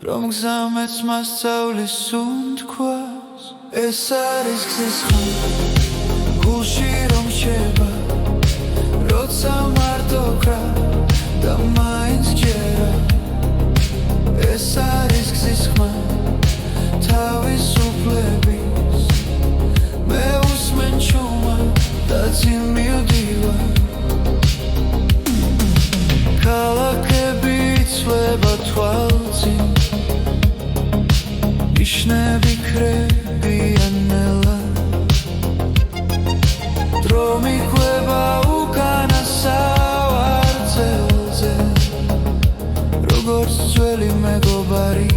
რომ გზამეც მასწავლის სუნთქვას ეს არის გზის ხმა გულში რომ შეება როცა მარტო გრა და მაინც ჯერა ეს არის გზის ხმა თავისუფლების მე უსმენ ჩუმა და წინ მივდივარ ქალაქები იცვლება თვალწინ ნიშნები ქრებიან ნელა დრო მიყვება უკანასავარწელზე როგორც ძველი მეგობარი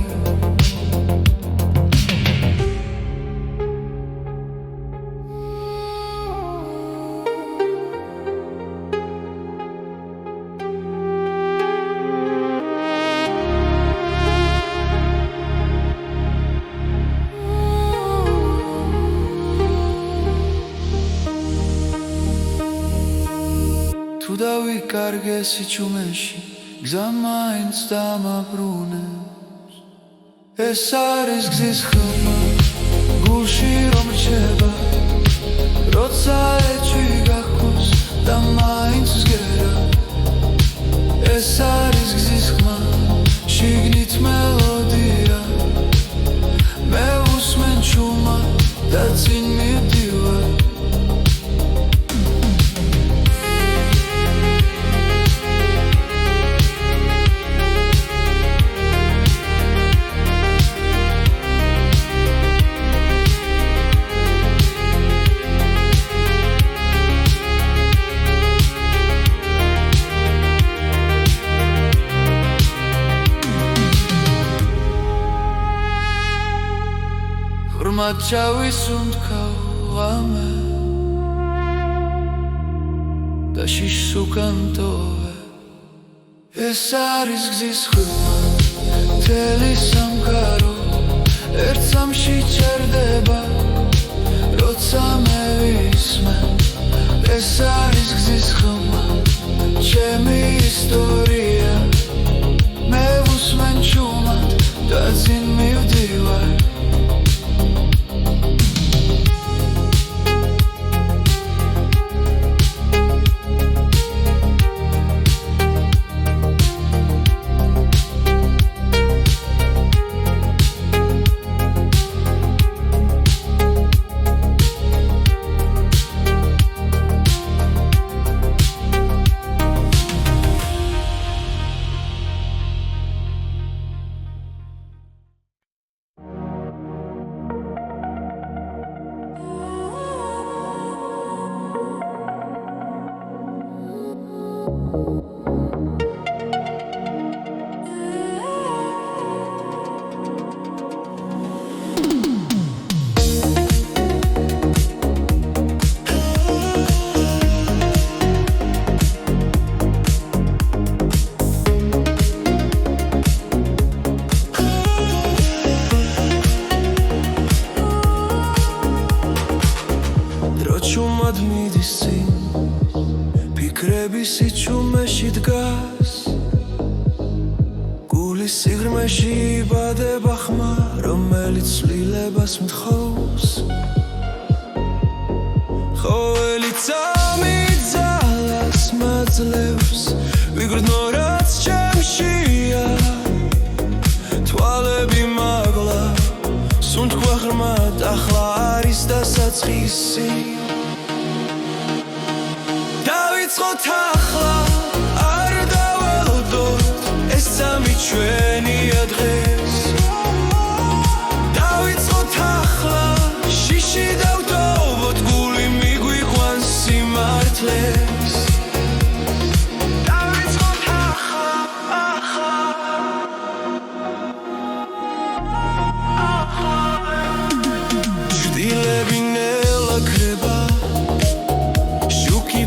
დავიკარგე სიჩუმეში გზა მაინც დამაბრუნებს ეს არის გზის ხმა გულში რომ რჩება როცა ეჭვი გაჰქონს და მაინც ზგერა ეს არის გზის ხმა შიგნით მელოდია მე უსმენ ჩუმა და წინ მივდივარ Mačavis un kauame Da šiš sukantove Es არის გზის ხმა მთელი სამყარო ერთ სამში ჩერდება როცა მე ვისმენ ეს არის გზის ხმა ჩემი ისტორია მე უსმენ ჩუმად და წინ მივდივარ სიჩუმეში დგას გულის სიღრმეში იბადება ხმა რომელიც ცვლილებას მთხოვს ყოველი წამი ძალას მაძლევს ვიგრძნო რაც ჩემშია თვალები მაგლა სუნთქვა ღრმად ახლა არის დასაწყისი დავიწყოთ ახლა არ დაველოდოთ ეს სამი ჩვენია დღეს დავიწყოთ ახლა შიში დავტოვოთ გული მიგვიყვანს სიმართლეს დავიწყოთ ახლა ჭრილები ნელა ქრება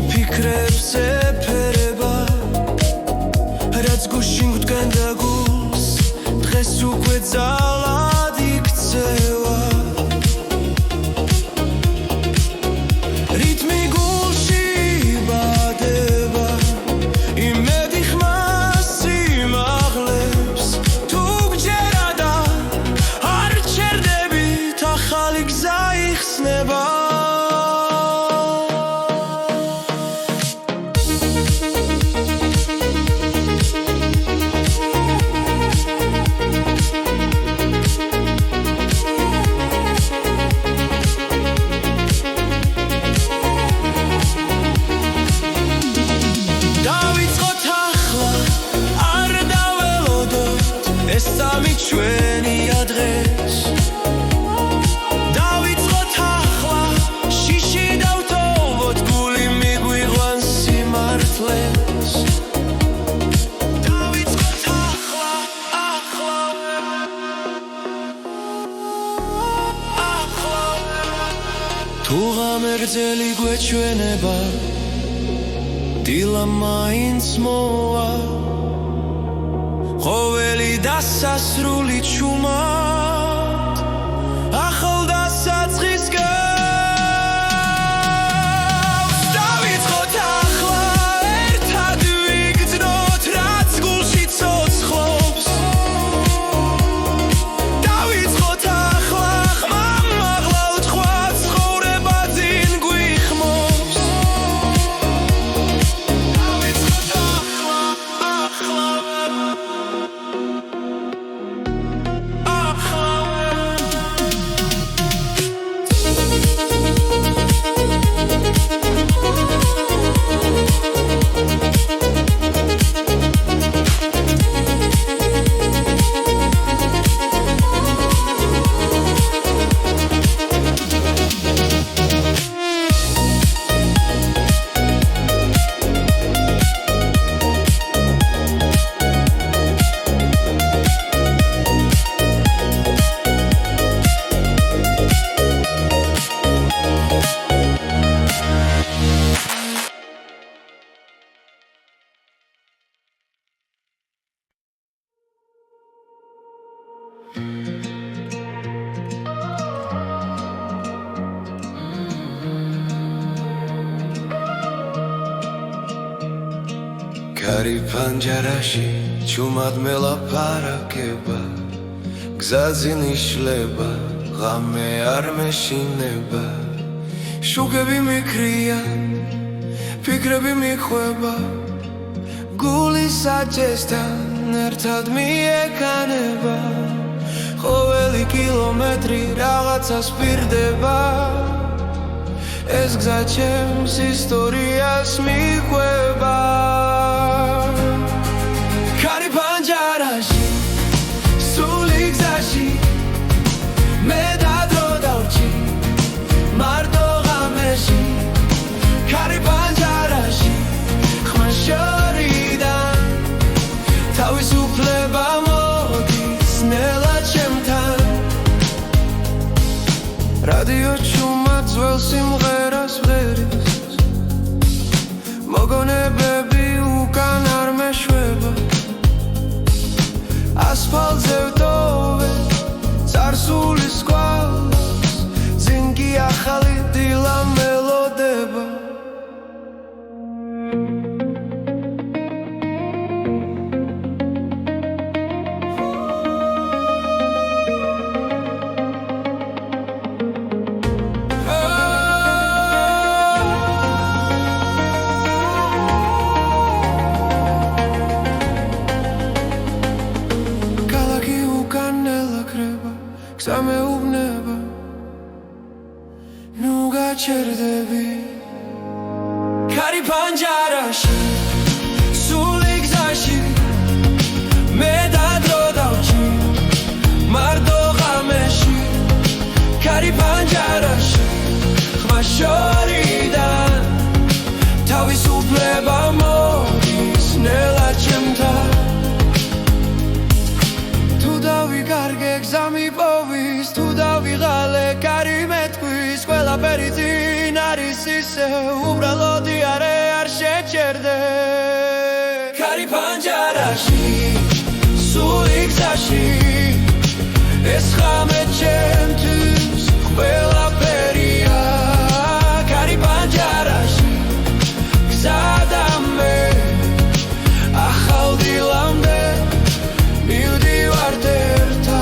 ფიქრებს ეფერება რაც გუშინ გვდგენდა გულს დღეს უკვე ძალად იქცევა რითმი გულში იბადება იმედი ხმა სიმაღლებს თუ გჯერა ჩვენი ადრეს დავიწყოთ ახლა შიში დავთოვოთ გული მიგვიყვანს სიმართლეს დავიწყოთ ახლა თუ ღამერձელი გვეჩვენება დილა მაინც მოვა ყოველი დასასრული ჩუმად ახალ დასაწყის გავს დავიწყოთ ახლა ერთად ვიგრძნოთ რაც გულში ცოცხლობს დავიწყოთ ახლა ხმამაღლა უთქვა ცხოვრება წინ გვიხმობს დავიწყოთ ახლა კარი პანჯარაში ჩუმად მელაპარაკება გზაზე ნიშლება ღამე არ მეშინება შუქები მიქრიან ფიქრები მიხვება გული საჭესთან ერთად მიეკანება ყოველი კილომეტრი რაღაცას პირდება ეს გზა ჩემს ისტორიას მიყვება კარი პანჯარაში სული გზაში მე დადრო დავჭი მარტო ღამეში კარი პანჯარაში ხმა შორიდან თავისუფლება მოდის ნელა ჩემთან რადიო ჩუმად ძველ სიმღერას ვღერის მოგონებები უკან არ მეშვება ასფალტზე ვტოვე წარსულის კვალს წინ კი ახალი დილა მელოდება სამეუბნება ნუ გაჩერდები კარი პანჯარაში სული გზაში მე დადრო დავჭი მარტო ღამეში კარი პანჯარაში ხმა შორიდან თავისუფლება მოდის ნელა ჩემთან თუ დავიგარგე გზა მიპოვის თუ დავიღალე კარი მეთქვის ყველაფერი წინ არის ისე უბრალოდი არ შეჩერდე კარი პანჯარაში სული გზაში ეს ღამე ჩემთვის ყველაფერია კარი პანჯარაში გზა და მე ახალ დილამდე მივდივართ ერთად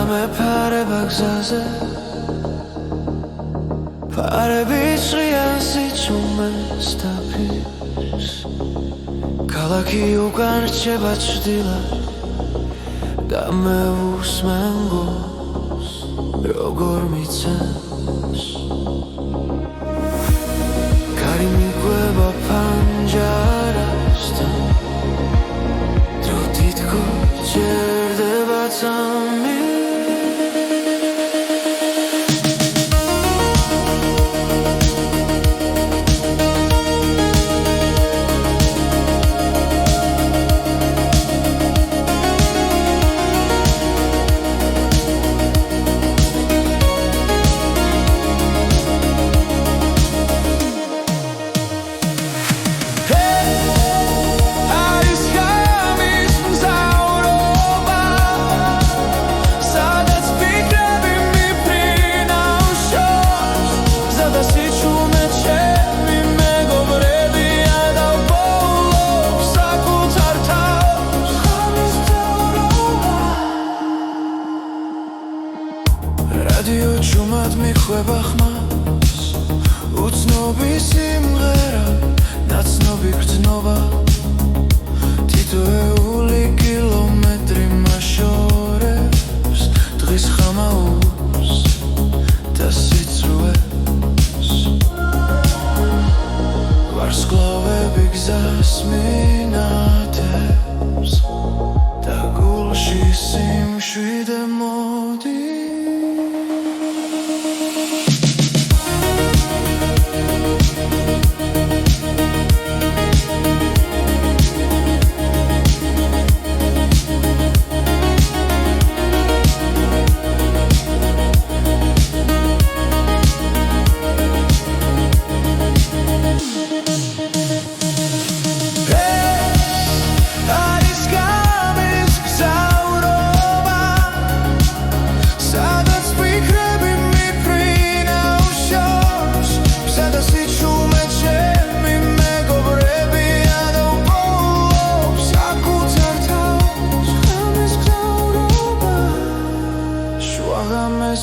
გამეფარება გზაზე ფარები ჭრიან სიჩუმეს დაფის ქალაქი უკან რჩება ჭრდილად და მე უსმენ გულს როგორ მიცემს კარი მიყვება ფანჯარასთან დრო თითქოს ჭერდება წამი რადიო ჩუმად მიხვება ხმას უცნობი სიმღერა ნაცნობი გრძნობა თითოეული კილომეტრი მაშორებს დღის ხამაურს და სიცრუეს ვარსკვლავები გზას მინათებს და გულში სიმშვიდე მოდის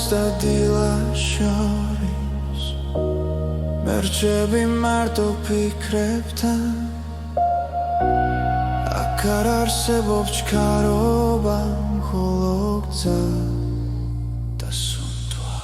და დილა შორის მერჩები მარტო ფიქრებთან აქ არ არსებობს ჩქარობა მხოლო გზა და სუნთვა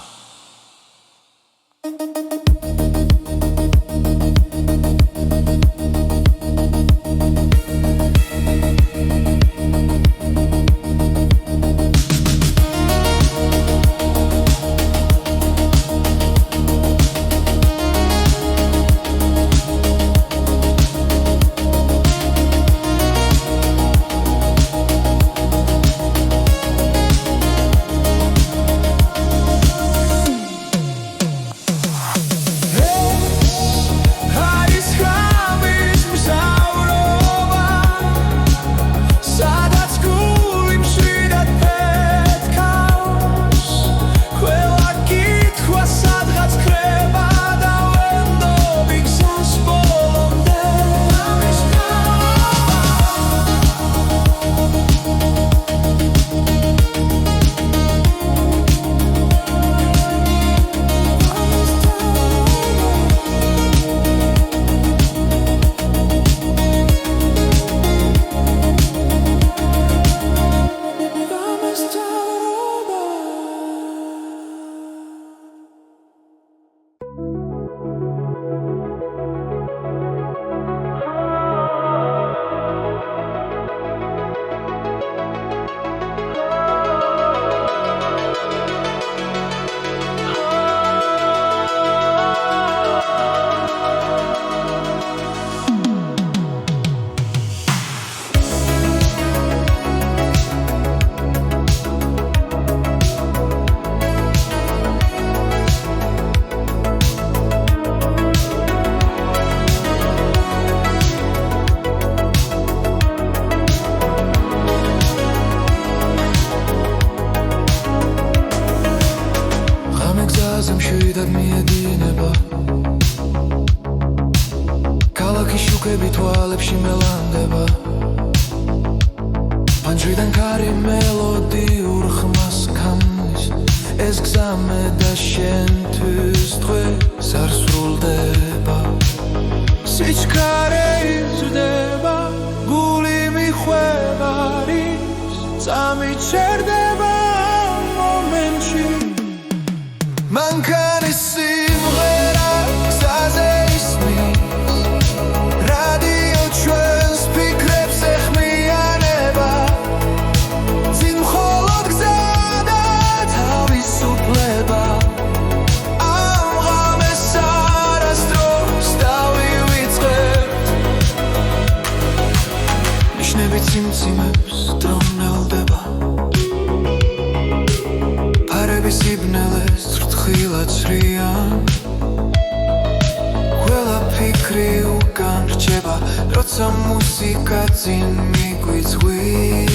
მშვიდად მიედინება ქალაქი შუქები თვალებში მელანდება ფანჯრიდან ქარი მელოდიურ ხმას მესამე და შენთვის დღეს არ სრულდება სიჩქარე იზრდება გული მიხვევა რის წამიჩერდება მომენტში მანქანის სიმღერა გზაზე ისმის რადიო ჩვენს ფიქრებს ეხმიანება წინ მხოლოდ გზა და თავისუფლება ამ ღამეს არასდროს დავივიწყებთ ნიშნები ციმციმებს დრონელდება სიბნელეს რთხილად ცრიან ყველა ფიქრი უკან რჩება როცა მუსიკა წინ მიგვიწვის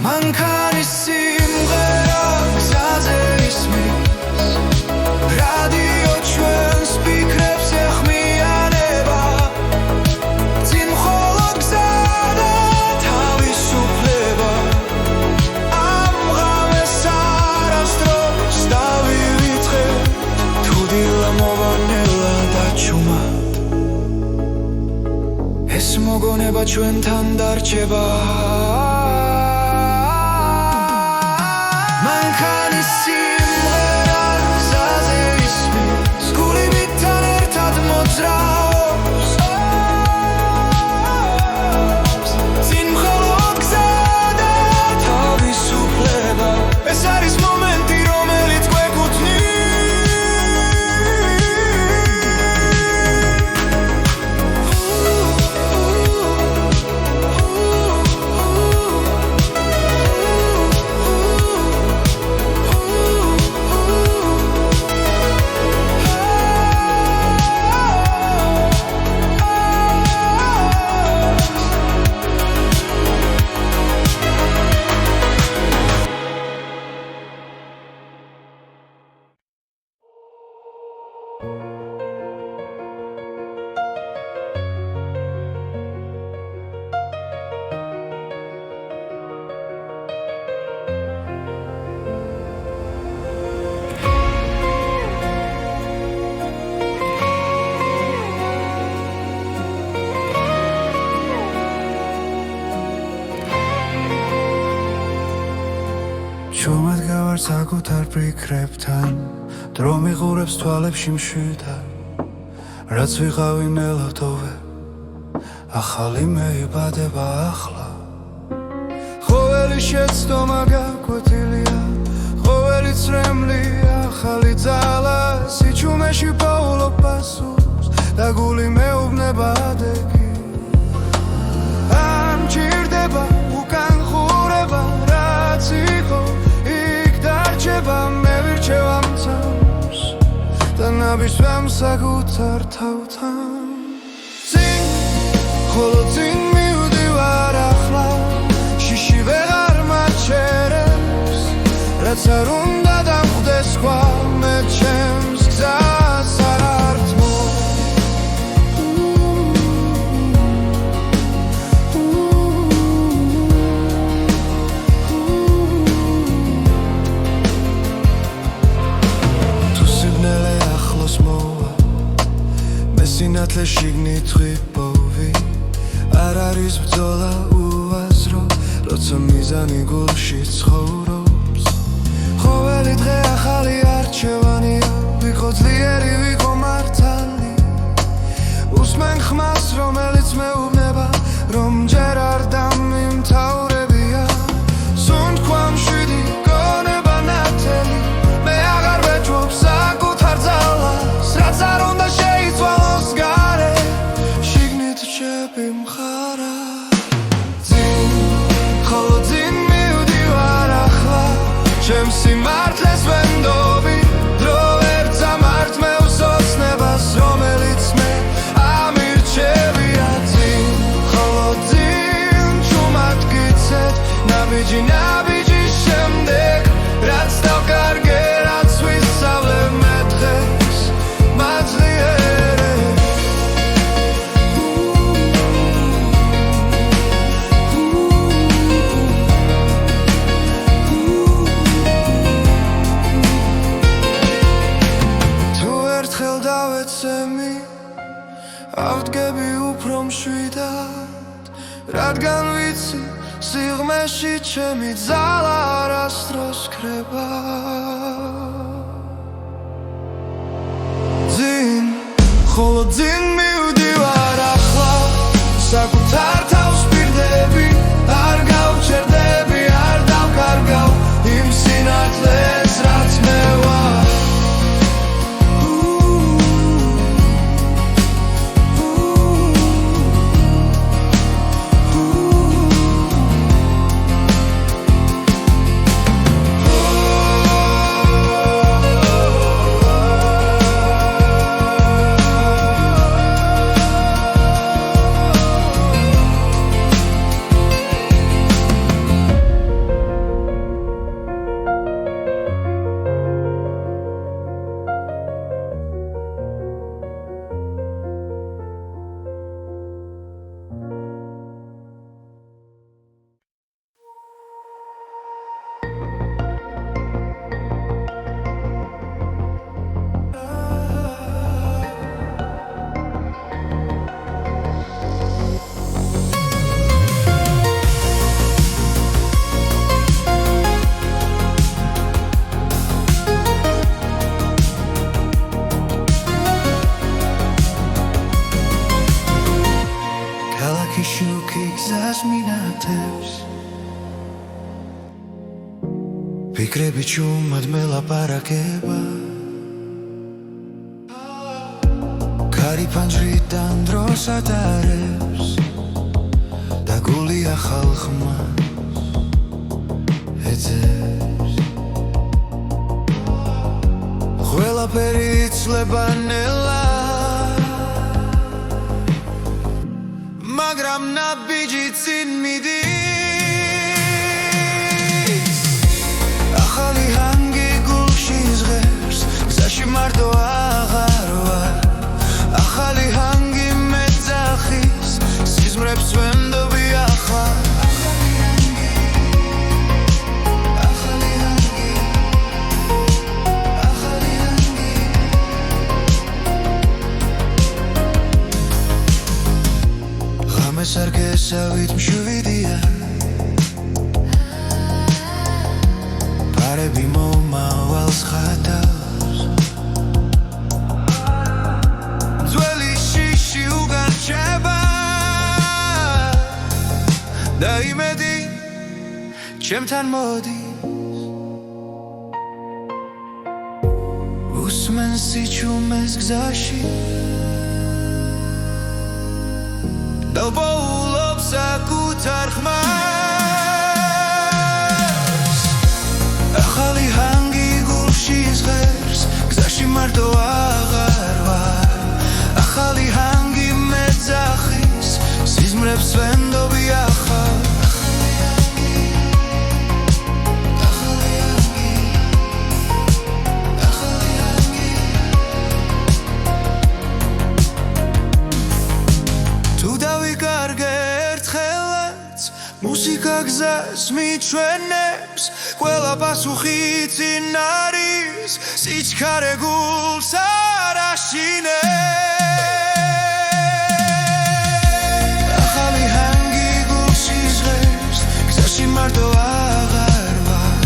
მანქანის სიმღერა გზაზე ისმის რადიო ჩვენს ფიქრებს ეხმიანება წინ მხოლოდ გზა და თავისუფლება ამ ღამეს არასდროს დავივიწყებთ თუ დილა მოვანელა დაჩუმა ეს მოგონება ჩვენთან დარჩება მანქანის სიმღერა გზაზე ისმის გული მითთან ერთად მოძრაობს წინ მხოლოდ გზა და თავისუფლება ეს არის მომენტი რომელიც გვეკუთვნის ჩუმად გავარ საკუთარ ფიქრებთან დრო მიყურებს თვალებში მშვიდად რაც ვიყავი ნელავდოვე ახალი მეიბადება ახლა ყოველი შეცდომა გაკვეთილია ყოველი წრემლი ახალი ძალა სიჩუმეში პოულობ პასუხს და გული მეუბნება ადეგი არ მჭირდება უკან ხურება რაც იყო მე ვირჩევ ამ წამს და ნაბიჯს საკუთარ თავთან წინ ხოლო წინ მივდივარ ახლა შიში ვეღარ მაჩერებს რაც არ უნდა დამხვდეს სხვა მე ჩემს გზას არ ართმო სინათლე შიგნით ღვიპოვი არ არის ბრძოლა უაზრო როცა მიზანი გულში ცხოვრობს ყოველი დღე ახალი არჩევანია ვიყო ძლიერი ვიყო მართალი უსმენ ხმას რომელიც მეუბნება რომ ჯერ არ დამიმთავრებია სუნთქვა მშვიდი გონება ნათელი მე აღარ ვეჭვობ საკუთარ ძალას რაც არ უნდა შეიცვალოს გარე შიგნით რჩები მხარა წინ ხოლო წინ მივდივარ ახლა ჩემს სიმართლეს ვენდობი დრო ერთ სამართმევს ოცნებას რომელიც მე ამირჩევია ავდგები უფრო მშვიდად რადგან ვიცი სიღრმეში ჩემი ძალა არასდროს ქრება ხოლო ძინ მივდივარ ახლა საკუთარ თავს პირდები არ გავჩერდები არ დავკარგავ იმ სინათლეს რაც მე ვარ ფიქრები ჩუმად მელაპარაკება ქარი ფანჯრიდან დროს ატარებს და გული ახალ ხმას ეძებს ყველაფერი იცლება ნელა მაგრამ ნაბიჯი წინ მიდის ახალი ჰანგი გულში ზღერს გზაში მარტო აღარ ვარ ახალი ჰანგი მეძახის სიზმრებს ვენდობი ახლა ღამეს არ გესავით მშვიდია პარები მომავალს ხატავს ძველი შიში უგარჩება და იმედი ჩემთან მოდის უსმენს სიჩუმეს გზაში დავბოულობს საკუთარ ხმას ახალი ჰანგი გულში ზღერს გზაში მარტო აღარ ვარ ახალი ჰანგი მეძახის სიზმრებს ვენდობი ახლა მუსიკა გზას მიჩვენებს ყველა პასუხი წინ არის სიჩქარე გულს არ აშინებს ახალი ჰანგი გულში ზღერს გზაში მარტო აღარ ვარ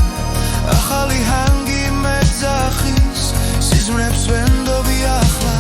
ახალი ჰანგი მეძახის სიზმრებს ვენდობი ახლა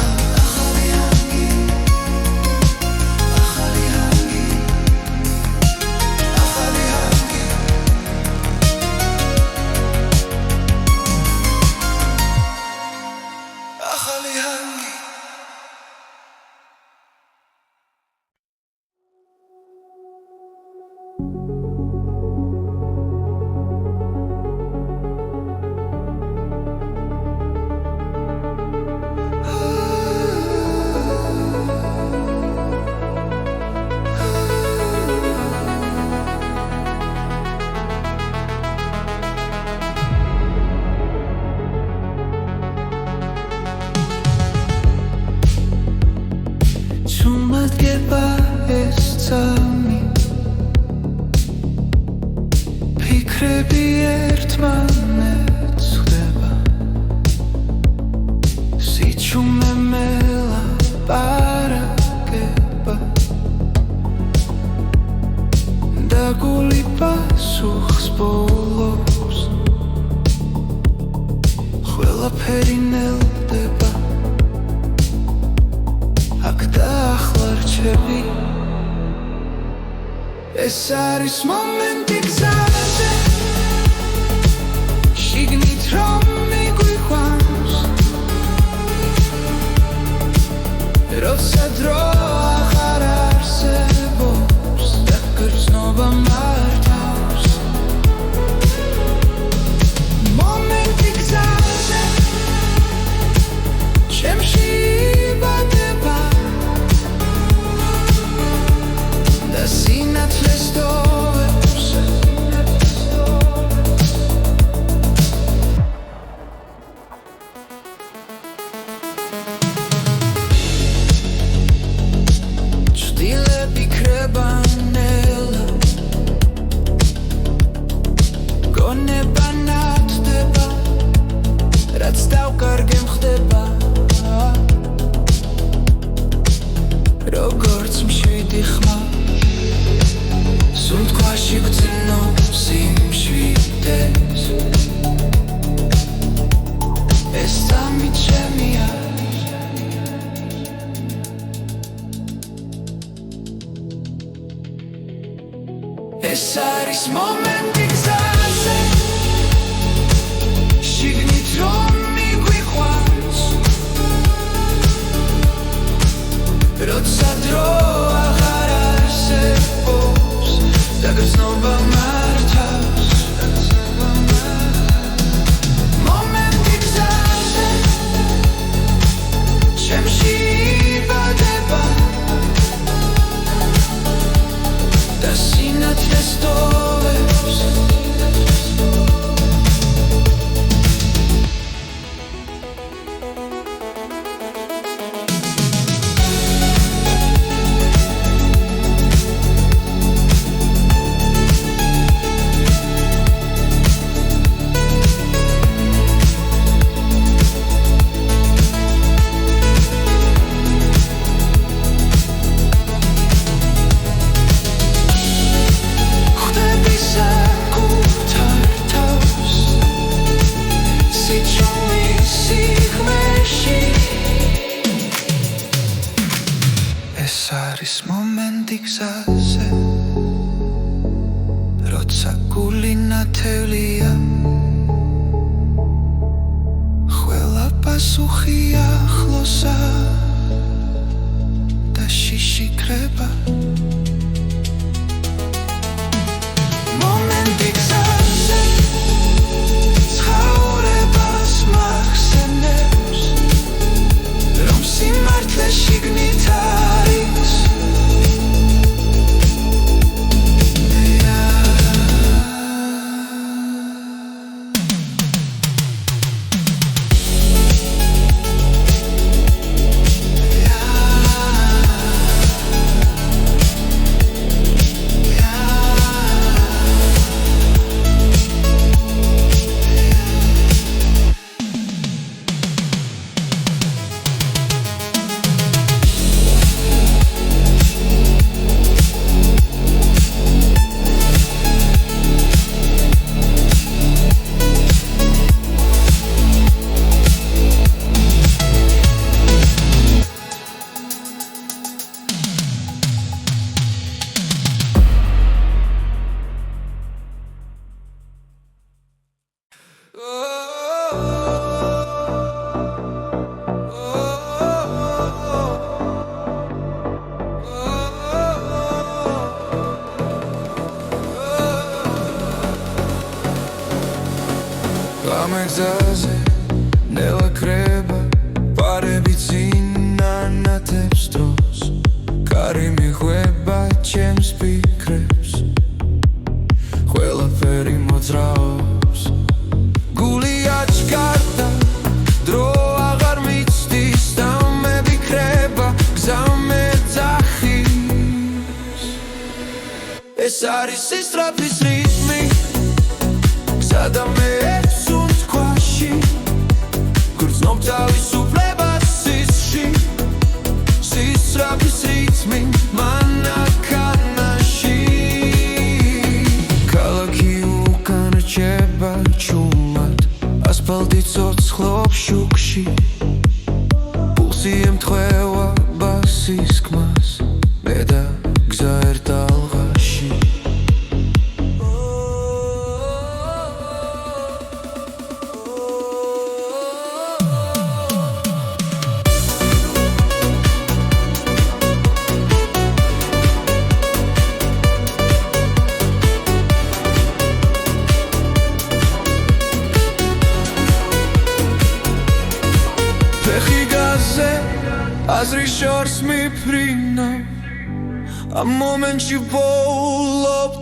ფიქრები ერთმანეთს ხდება სიჩუმე მელაპარაკება ჩები ეს არის მომენტი გზაზე შიგნით რომ მიგვიყვანს როცა დრო აღარ არსებობს და გრძნობა მართავს მომენტი გზაზე ჩემში იბადება და სინათლეს დოვებს ჭდილები ქრება ნელა გონება ნათდება რაც დავკარგე მხდება როგორც მშვიდი ხმა სუნთქვაში გძნო სიმშვიდეს ეს სამი ჩემია ეს არის მომენტი გზაზე შიგნით რომ მიგვიყვანს როცა დრო აღარ არსებობს და გრძნობა მართავს მომენტი გზაზე ჩემში იბადება და სინათლეს დოვებს არის მომენტი გზაზე როცა გული ნათელია ყველა პასუხი ახლოსა და შიში ქრება მომენტი გზაზე ცხოვრებას მახსენებს რომ სიმართლე შიგნით არის გამეგზაზე ნელა ქრება პარები წინა ნათებს დროს კარი მიღვება ჩემს ფიქრებს ყველაფერი მოძრაობს გული აჩქარდა დრო აღარ მიცდის და მევიქრება გზა მეძახის ეს არის სისწრაფის რიტმი გზა და მე გრძნობ თავისუფლებას სისში სისწრაფის რიტმი მანქანაში ქალაქი უკან რჩება ჩუმად ასფალტი ცოცხლობს შუქში პულსი ემთხვევა ბასის ხმას შორს მიფრინავ ამ მომენტში ვოულობ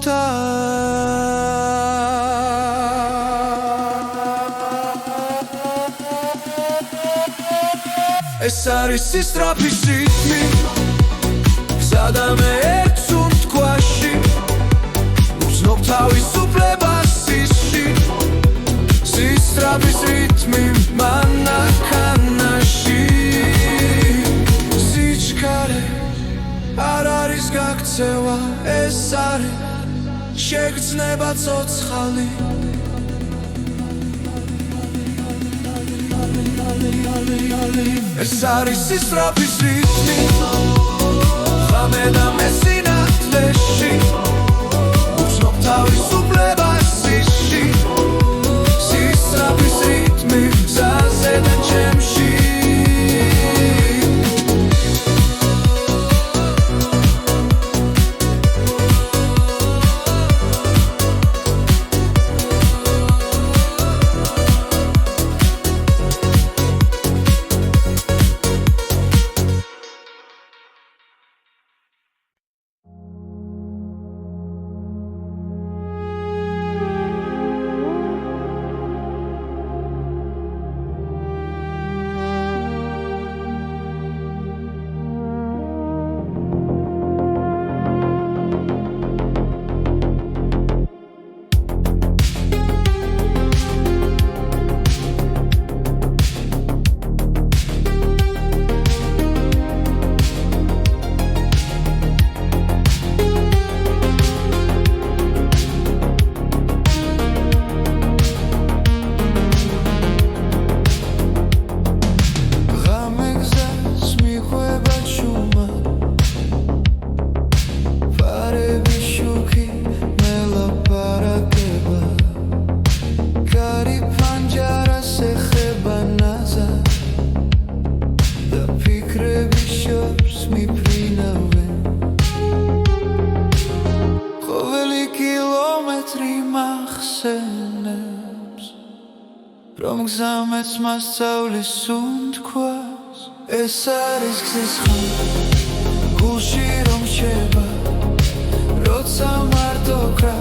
ეს არის სისწრაფის რიტმი სადამე ერთს უთქვაში უცნობ თავისუფლებას სისში სისწრაფის რიტმი მანქანაში სიჩქარე არ არის გაქცევა ეს არის შეგრძნება ცოცხალი ეს არის სისწრაფის რიტმი ღამე და მესინათლეში უცნობ თავისუფლებას სისში სისწრაფის რიტმი გზაზე და ჩემში რომ გზამეც მასწავლის უთქვას ეს არის გზის ხმა გულში რომ შევა როცა მარტო კრა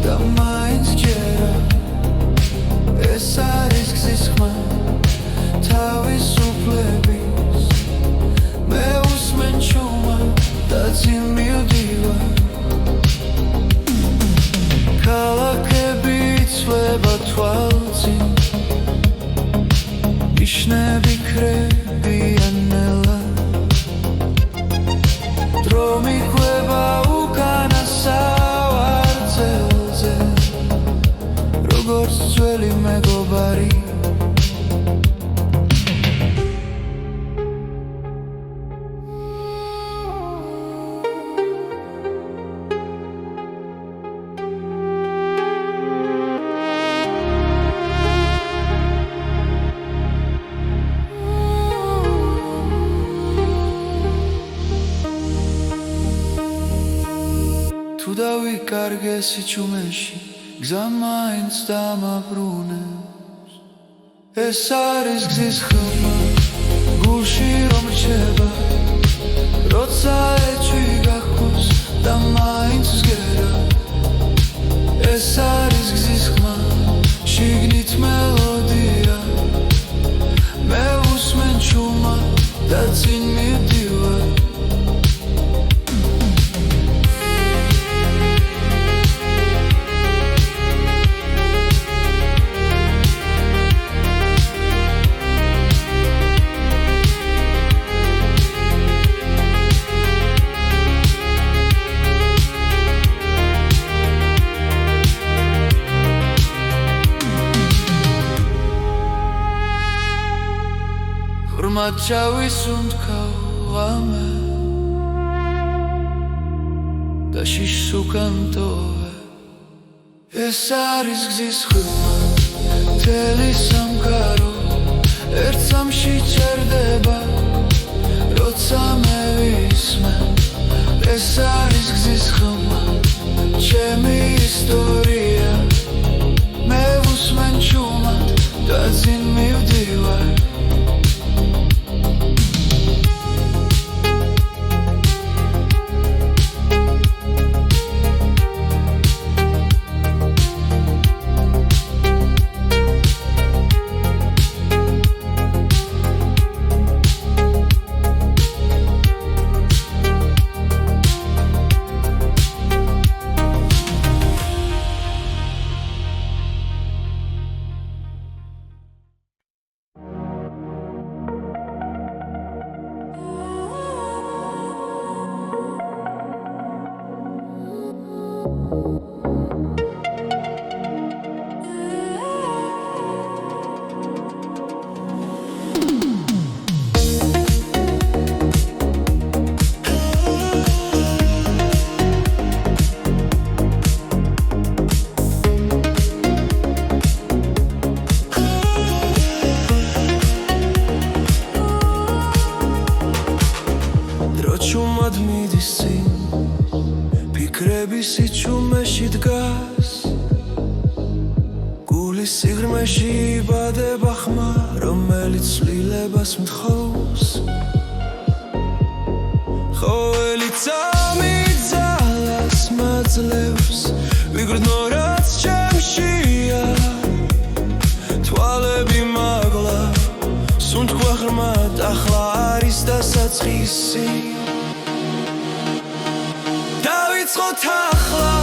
და მაინც ჯერა ეს არის გზის ხმა თავისუფლების მე უსმენ ჩუმა და წინ მივდივარ ქალაქები იცვლება თვალწინ ნიშნები ქრებიან ნელა დრო მიყვება უკანასავარწელზე როგორც ძველი მეგობარი დავიკარგესი ჩუმეში გზა მაინც დამაბრუნებს ეს არის გზის ხმა გულში რომ რჩება როცა ეჭვი გახოს და მაინც ვსგერა ეს არის გზის ხმა შიგნით მელოდია მე უსმენ ჩუმა და წინ მივდივარ Mačavis un kauame Da šiš sukantove Es არის გზის ხმა თელი სამყარო ერთ სამში ჩერდება როცა მე ვისმენ ეს არის გზის ხმა ჩემი ისტორია მე უსმენ ჩუმად და წინ მივდივარ Чумად მიდის წინ ფიქრები სიჩუმეში დგას გულის სიღრმეში იბადება ხმა რომელიც ცვლილებას მთხოვს ყოველი წამი ძალას მაძლევს ვიგრძნო რაც ჩემშია თვალები მაგლა სუნთქვა ღრმად ახლა არის დასაწყისი დავიწყოთ ახლა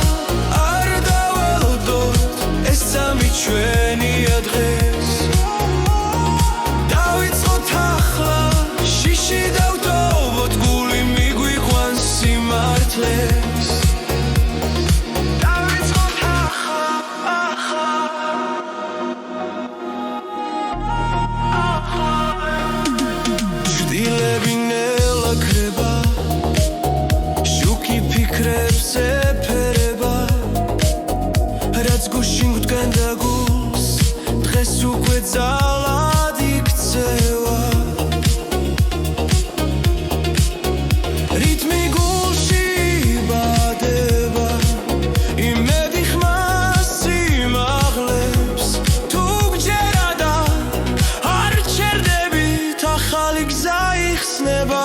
არ დაველოდოთ ეს წამი ჩვენია დღეს დავიწყოთ ახლა შიში დავტოვოთ გული მიგვიყვანს სიმართლეს დავიწყოთ ახლა ჭრილები ნელა ქრება ფიქრებს ეფერება რაც გუშინ გვდგენდა გულს დღეს უკვე ძალად იქცევა რითმი გულში იბადება იმედი ხმას სიმაღლებს თუ გჯერა და არ ჩერდებით ახალი გზა იხსნება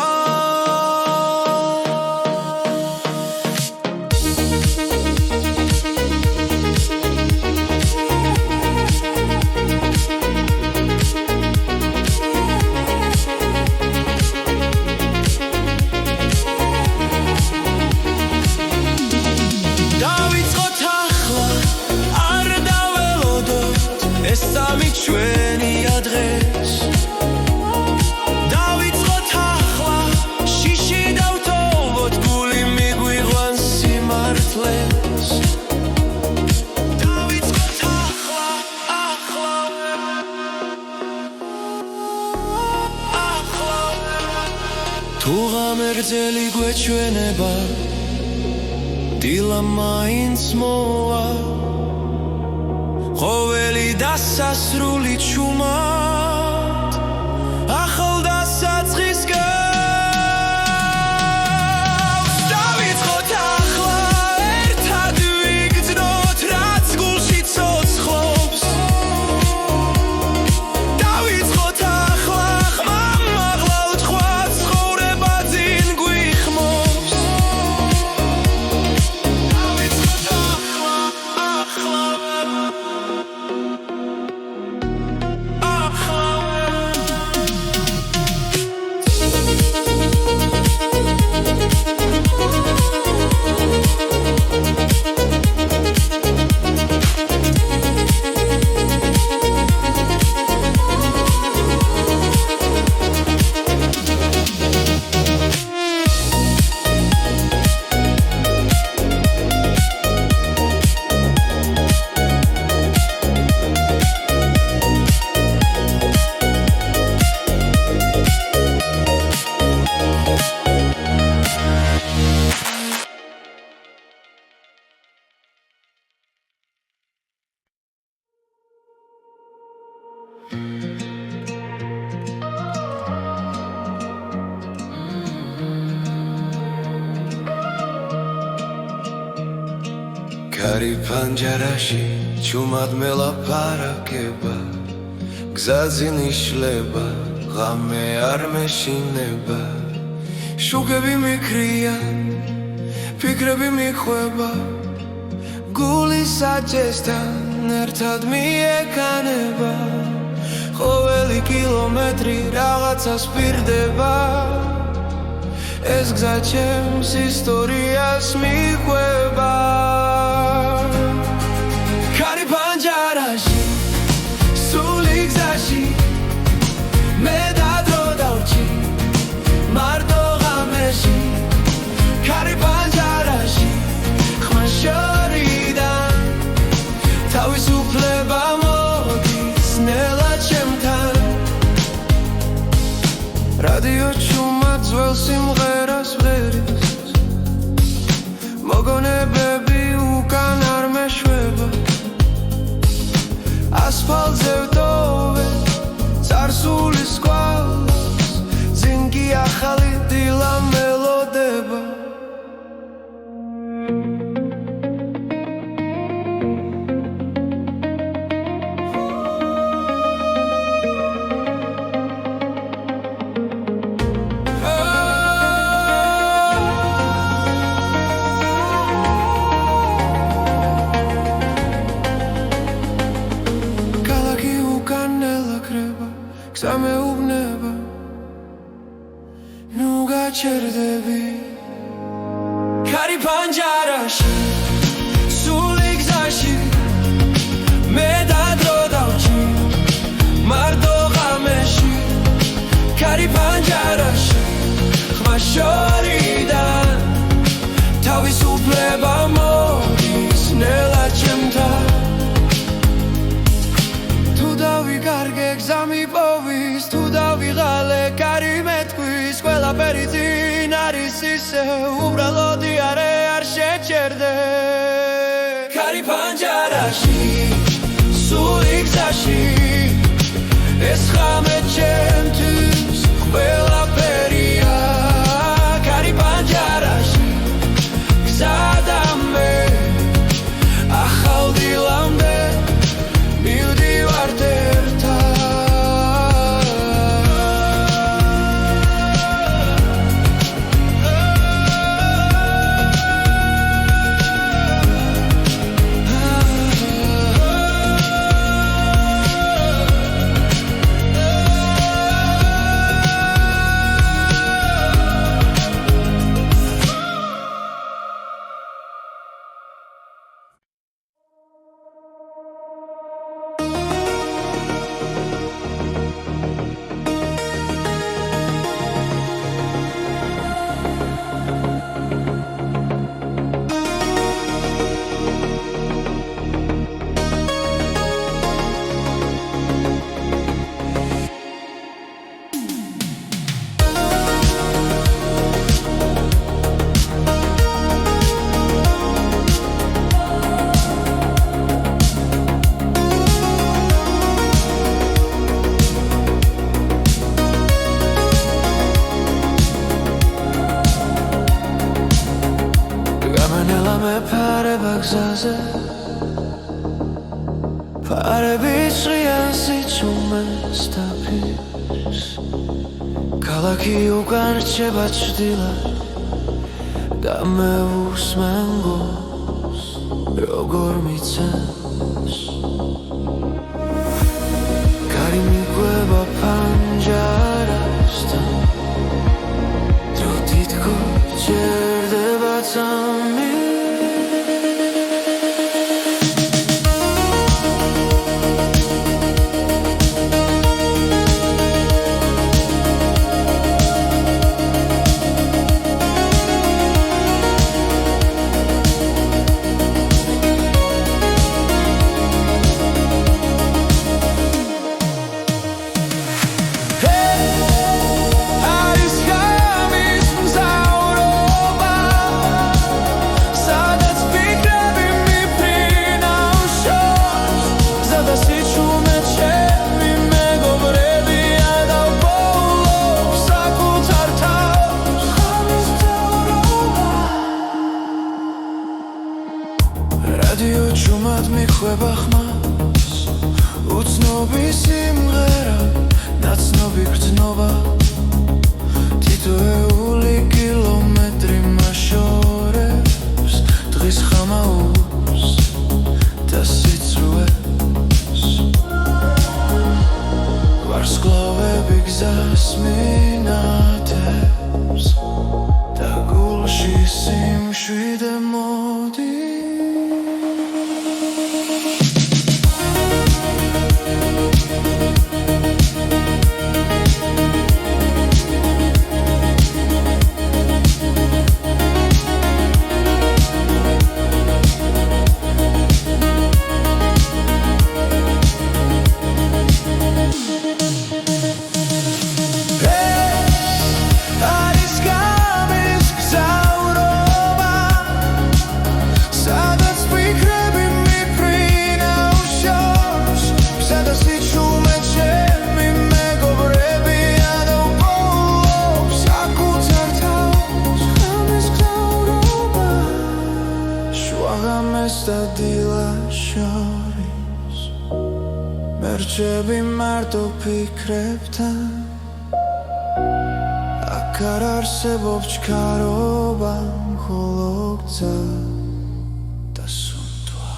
ეს წამი ჩვენია დღეს დავიწყოთ ახლა შიში დავტოვოთ გული მიგვიყვანს სიმართლეს დავიწყოთ ახლა თუ ღამერთელი გვეჩვენება დილა მაინც მოვა ყოველი დასასრული ჩუმად ახალ დასაწყის გავს დავიწყოთ ახლა ერთად ვიგრძნოთ რაც გულში ცოცხლობს დავიწყოთ ახლა ხმამ აღლავ თქვა ცხოვრება წინ გვიხმობს დავიწყოთ ახლა კარი პანჯარაში ჩუმად მელაპარაკება გზაზე ნიშლება ღამე არ მეშინება შუქები მიქრიან ფიქრები მიხვება გული საჭესთან ერთად მიეკანება ყოველი კილომეტრი რაღაცას პირდება ეს გზა ჩემს ისტორიას მიყვება კარი პანჯარაში სული გზაში მე დადრო დავჭი მარტო ღამეში კარი პანჯარაში ხმა მიდევი ქარი პანჯარაში სული გზაში მე დადრო დავჭი მარტო ღამეში ქარი პანჯარაში ხმა შორიდან თავისუფლება მოდის ნელა ჩემთან თუ დავიკარგე გზა მიპოვის თუ დავიღალე კარი მეთქვის ყველაფერი წინ არის ისე უბრალოდ არ შეჩერდე ქარი პანჯარაში სული გზაში ეს ხამე ჩემთვის ყველაფერია ქარი პანჯარაში გზა და მე ახალ დილამდე მივდივართ ერთად ფარების ღია სიჩუმეს დაფის ქალაქი უკან რჩება ჭრდილად და მე უსმენ გულს როგორ მიცემს კარი მიგვება პანჯარასთან დრო თითქოს ჭერდება წამი მიხვება ხმას უცნობი სიმღერა ნაცნობი გრძნობა თითოეული კილომეტრი მაშორებს დღის ხამაურს და სიცრუეს ვარსკვლავები გზას მინათებს და გულში სიმშვიდე მოდის მერჩები მარტო ფიქრებთან აქ არ არსებობს ჩქარობა მხოლო გზა და სუნთვა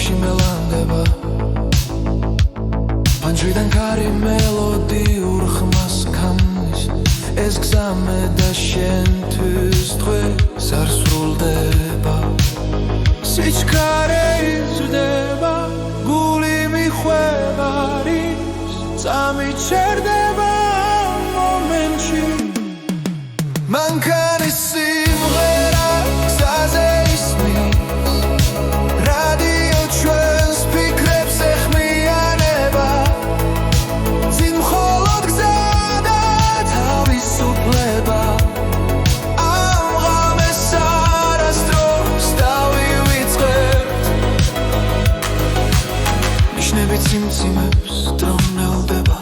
თვალებში მელანდება პანჯრიდან ქარი მელოდიურ ხმას ქმნის ეს გზამე და შენთვის დღეს არ სრულდება სიჩქარე იზრდება გული მიხვევა რის წამიჩერდება მომენტში მანქანის სიმღერა გზაზე ისმის რადიო ჩვენს ფიქრებს ეხმიანება წინ მხოლოდ გზა და თავისუფლება ამ ღამეს არასდროს დავივიწყებთ ნიშნები ციმციმებს დრონელდება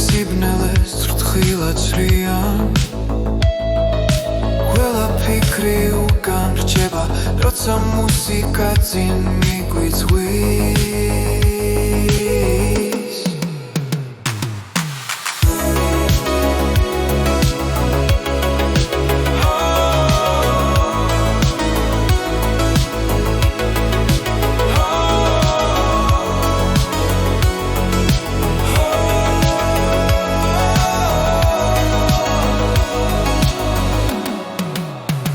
სიბნელეს რთხილად ცრიან ყველა ფიქრი უკან რჩება როცა მუსიკა წინ მიგვიწვის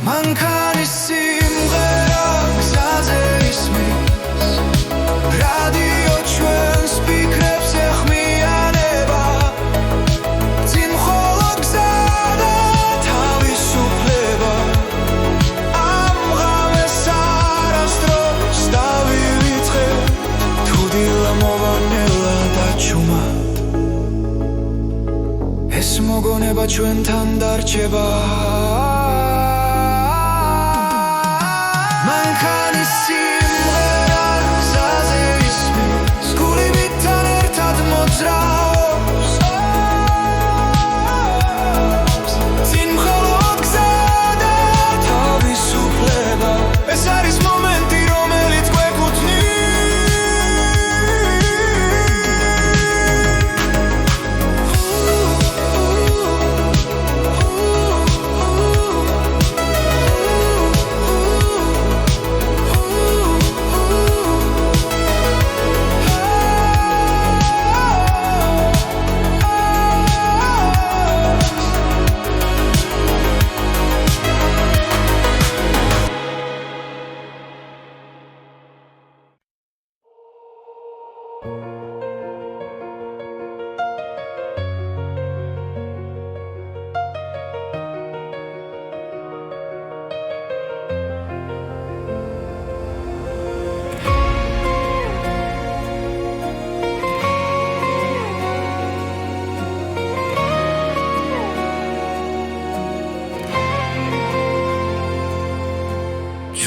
მანქანის სიმღერა გზაზე ისმის რადიო ჩვენს ფიქრებს ეხმიანება წინ მხოლოდ გზა და თავისუფლება ამ ღამეს არასდროს დავივიწყებთ თუ დილა მოვანელა დაჩუმა ეს მოგონება ჩვენთან დარჩება მანქანის სიმღერა გზაზე ისმის გული მითთან ერთად მოძრაობს წინ მხოლოდ გზა და თავისუფლება ეს არის მომენტი რომელიც გვეკუთვნის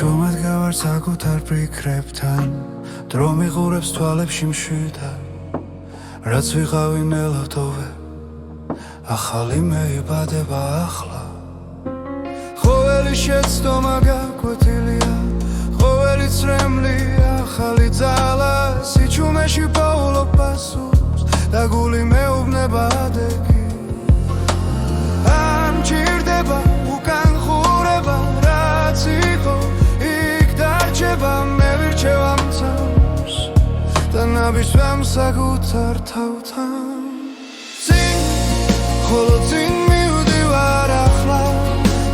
ჩუმად გავარ საკუთარ ფიქრებთან დრო მიყურებს თვალებში მშვიდად რაც ვიყავი ნელავდოვე ახალი მეიბადება ახლა ყოველი შეცდომა გაკვეთილია ყოველი წრემლი ახალი ძალა სიჩუმეში პაულობ პასუხს და გული მეუბნება ადეგი არ მჭირდება უკან ხურება რაც იყო მე ვირჩევ ამ თავს და ნაბიჯვამ საკუთარ თავთან წინ ხოლო წინ მივდივარ ახლა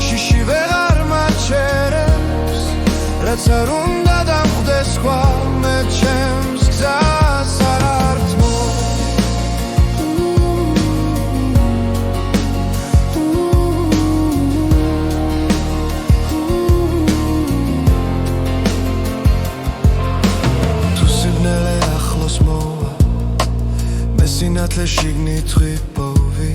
შიში ვეღარ მაჩერებს რაც არ უნდა დამხვდეს სხვა მე ჩემს გზას არ ართმო სინათლე შიგნით ღვიპოვი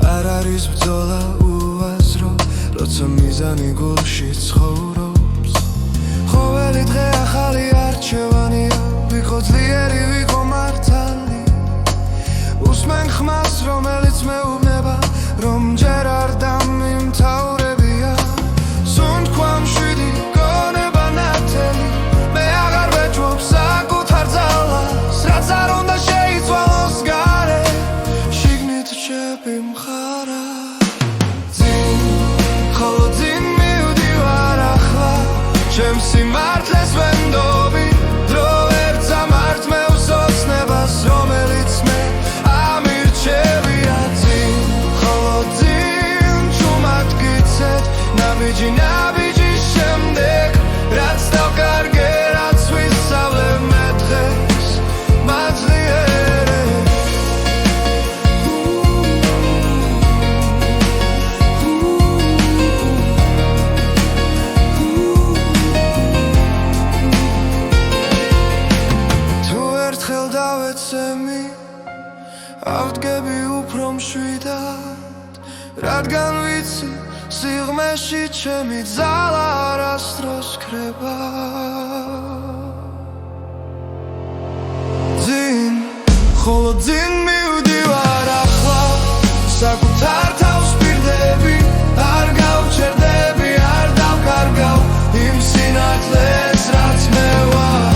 არ არის ბრძოლა უაზრო როცა მიზანი გულში ცხოვრობს ყოველი დღე ახალი არჩევანია ვიყო ძლიერი ვიყო მართალი უსმენ ხმას რომელიც მეუბნება რომ ჯერ არ დამიმთავრებია სუნთქვა მშვიდი გონება ნათელი მე აღარ ვეჭვობ საკუთარ ძალას რაც არ უნდა შეიცვალოს გარე შიგნით რჩები მხარა წინ ხოლო წინ მივდივარ ახლა ჩემს დავეცემი ავდგები უფრო მშვიდად რადგან ვიცი სიღმეში ჩემი ძალა არასდროს ქრება ხოლო ძინ მივდივარ ახლა საკუთარ თავს პირდები არ გავჩერდები არ დავკარგავ იმ სინათლეს რაც მე ვარ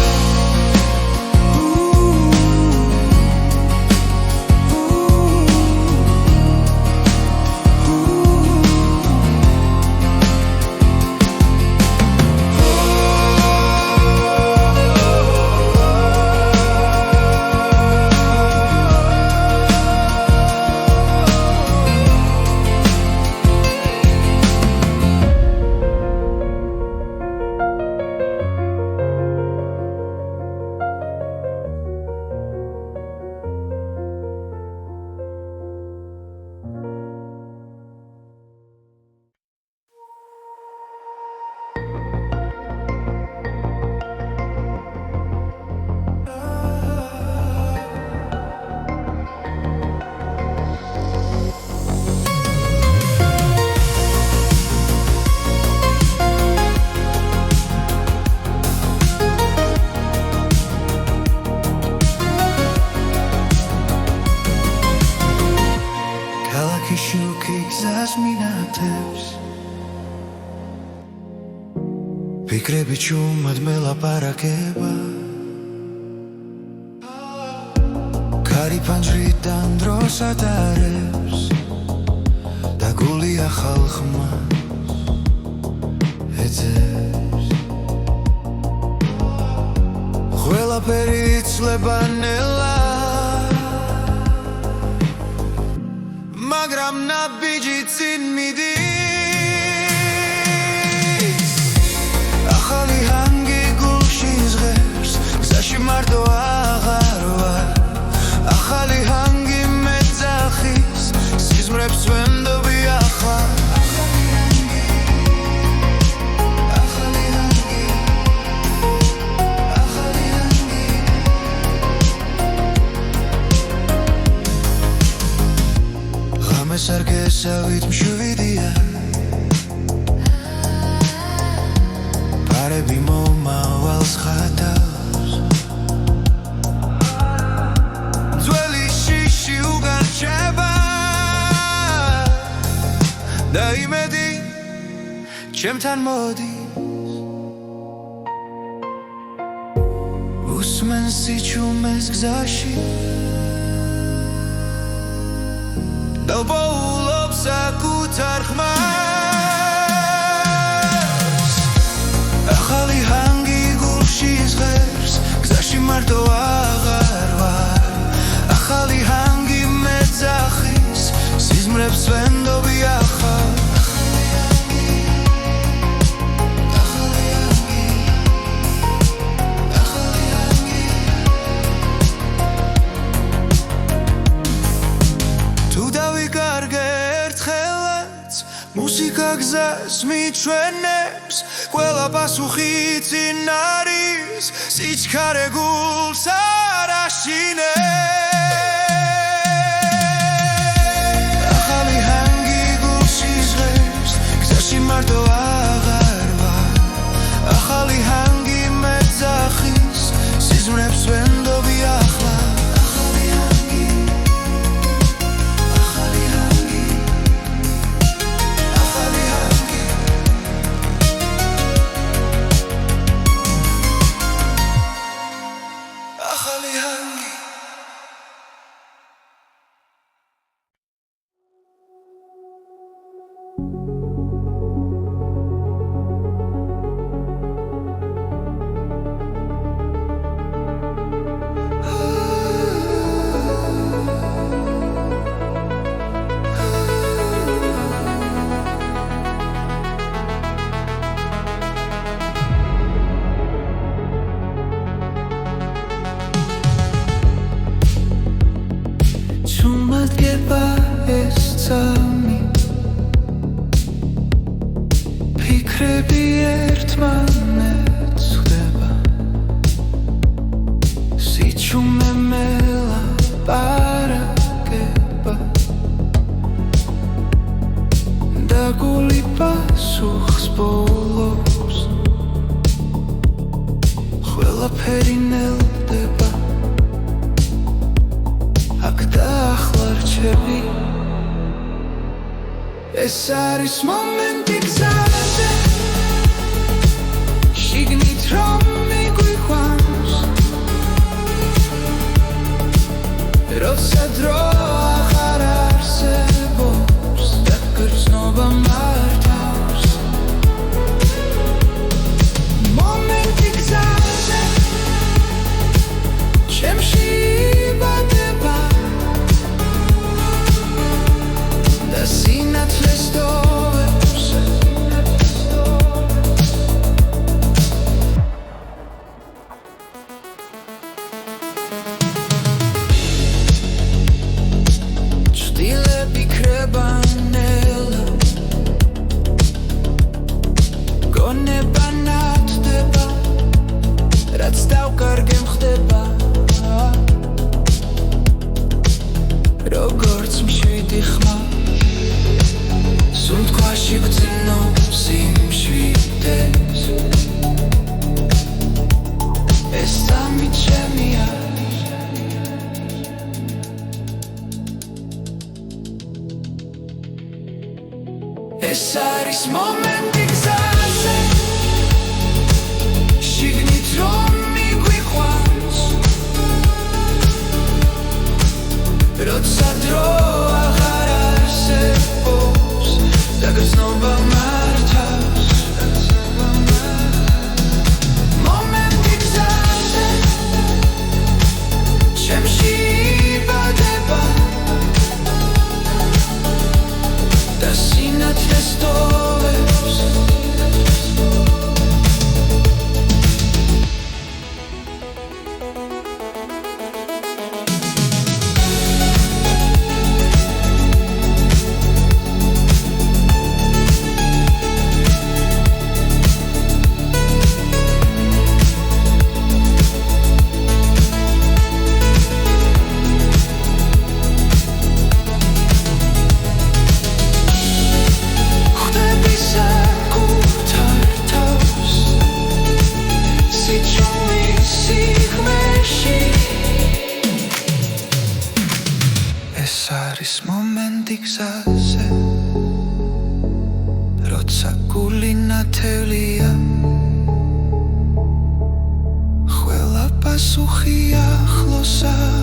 ფიქრები ჩუმად მელაპარაკება ქარი ფანჯრიდან დროს ატარებს და გული ახალ ხმას ეძებს ყველაფერი იცლება ნელა მაგრამ ნაბიჯი წინ მიდის ახალი ჰანგი გულში ზღერს გზაში მარტო აღარ ვარ ახალი ჰანგი მეძახის სიზმრებს ვენდობი ახლა ღამეს არ გესავით მშვიდია პარები მომავალს ხატავს ძველი შიში უგარჩება და იმედი ჩემთან მოდის უსმენს სიჩუმეს გზაში დავბოულობს საკუთარ ხმას ახალი ჰანგი გულში ზღერს გზაში მარტო აღარ ვარ ახალი ჰანგი მეძახის სიზმრებს ვენდობი ახლა მუსიკა გზას მიჩვენებს ყველა პასუხი წინ არის სიჩქარე გულს არ აშინებს ახალი ჰანგი გულში ზღერს გზაში მარტო აღარ ვარ ახალი ჰანგი მეძახის სიზმრებს ვენდობი ახლა ფიქრები ერთმანეთს ხდება სიჩქარე Sičume mela parakeba Da guli pasuchs bolos Hwela perinelდება Ak daахლარჩები ეს არის მომენტი გზაზე შიგნით რომ მიგვიყვანს როცა დრო აღარ არსებობს და გრძნობა მართავს მომენტი გზაზე ჩემში იბადება და სინათლეს დოვებს ჭდილები ქრებანელა გონება ნათდება რაც დავკარგე ხდება როგორც მშვიდი ხმა სუნთქვაში გძნობს იმშვიდეს ეს სამი ჩემია ეს არის მომენტი გზაზე შიგნით რომ მიგვიყვანს როცა დრო აღარ არსებობს და გრძნობა მართავს მომენტი გზაზე ჩემში იბადება და სინათლეს დოვებს არის მომენტი გზაზე როცა გული ნათელია ყველა პასუხი ახლოსაა